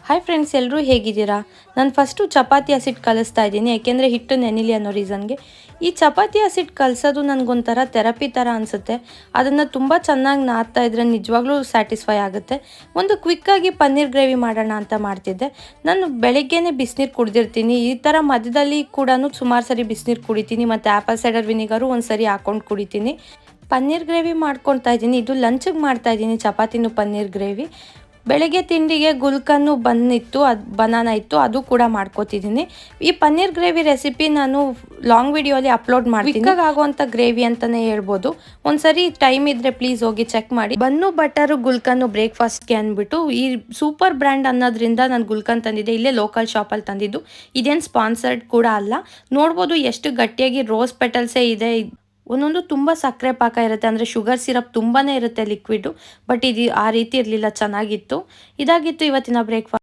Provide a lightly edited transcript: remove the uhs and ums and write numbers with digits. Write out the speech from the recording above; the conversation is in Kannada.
ಹಾಯ್ ಫ್ರೆಂಡ್ಸ್, ಎಲ್ಲರೂ ಹೇಗಿದ್ದೀರಾ? ನಾನು ಫಸ್ಟು ಚಪಾತಿ ಹಸಿಟ್ಟು ಕಲಿಸ್ತಾ ಇದ್ದೀನಿ, ಯಾಕೆಂದರೆ ಹಿಟ್ಟು ನೆನಿಲಿ ಅನ್ನೋ ರೀಸನ್ಗೆ. ಈ ಚಪಾತಿ ಹಸಿಟ್ಟು ಕಲಿಸೋದು ನನಗೊಂಥರ ಥೆರಪಿ ಥರ ಅನಿಸುತ್ತೆ. ಅದನ್ನು ತುಂಬ ಚೆನ್ನಾಗಿ ನಾದ್ತಾ ಇದ್ದರೆ ನಿಜವಾಗ್ಲೂ ಸ್ಯಾಟಿಸ್ಫೈ ಆಗುತ್ತೆ. ಒಂದು ಕ್ವಿಕ್ಕಾಗಿ ಪನ್ನೀರ್ ಗ್ರೇವಿ ಮಾಡೋಣ ಅಂತ ಮಾಡ್ತಿದ್ದೆ. ನಾನು ಬೆಳಗ್ಗೆನೇ ಬಿಸಿನೀರು ಕುಡಿದಿರ್ತೀನಿ. ಈ ಥರ ಮಧ್ಯದಲ್ಲಿ ಕೂಡ ಸುಮಾರು ಸರಿ ಬಿಸಿನೀರು ಕುಡಿತೀನಿ, ಮತ್ತು ಆ್ಯಪಲ್ ಸೈಡರ್ ವಿನಿಗರು ಒಂದು ಸರಿ ಹಾಕ್ಕೊಂಡು ಕುಡಿತೀನಿ. ಪನ್ನೀರ್ ಗ್ರೇವಿ ಮಾಡ್ಕೊಳ್ತಾ ಇದ್ದೀನಿ. ಇದು ಲಂಚಿಗೆ ಮಾಡ್ತಾ ಇದ್ದೀನಿ, ಚಪಾತಿನೂ ಪನ್ನೀರ್ ಗ್ರೇವಿ. ಬೆಳಗ್ಗೆ ತಿಂಡಿಗೆ ಗುಲ್ಕನ್ನು ಬಂದಿತ್ತು, ಅದು ಬನಾನಾ ಇತ್ತು, ಅದು ಕೂಡ ಮಾಡ್ಕೋತಿದ್ದೀನಿ. ಈ ಪನ್ನೀರ್ ಗ್ರೇವಿ ರೆಸಿಪಿ ನಾನು ಲಾಂಗ್ ವಿಡಿಯೋಲಿ ಅಪ್ಲೋಡ್ ಮಾಡ್ತೀನಿ. ಕ್ವಿಕ್ಕಾಗಿ ಆಗುವಂಥ ಗ್ರೇವಿ ಅಂತಲೇ ಹೇಳ್ಬೋದು. ಒಂದ್ಸರಿ ಟೈಮ್ ಇದ್ದರೆ ಪ್ಲೀಸ್ ಹೋಗಿ ಚೆಕ್ ಮಾಡಿ. ಬನ್ನು ಬಟರು ಗುಲ್ಕನ್ನು ಬ್ರೇಕ್ಫಾಸ್ಟ್ಗೆ ಅಂದ್ಬಿಟ್ಟು ಈ ಸೂಪರ್ ಬ್ರ್ಯಾಂಡ್ ಅನ್ನೋದ್ರಿಂದ ನಾನು ಗುಲ್ಕನ್ ತಂದಿದ್ದೆ. ಇಲ್ಲೇ ಲೋಕಲ್ ಶಾಪಲ್ಲಿ ತಂದಿದ್ದು. ಇದೇನು ಸ್ಪಾನ್ಸರ್ಡ್ ಕೂಡ ಅಲ್ಲ. ನೋಡ್ಬೋದು ಎಷ್ಟು ಗಟ್ಟಿಯಾಗಿ ರೋಸ್ ಪೆಟಲ್ಸೇ ಇದೆ. ಒಂದೊಂದು ತುಂಬ ಸಕ್ಕರೆ ಪಾಕ ಇರುತ್ತೆ, ಅಂದರೆ ಶುಗರ್ ಸಿರಪ್ ತುಂಬಾ ಇರುತ್ತೆ ಲಿಕ್ವಿಡು. ಬಟ್ ಇದು ಆ ರೀತಿ ಇರಲಿಲ್ಲ, ಚೆನ್ನಾಗಿತ್ತು. ಇದಾಗಿತ್ತು ಇವತ್ತಿನ ಬ್ರೇಕ್ಫಾಸ್ಟ್.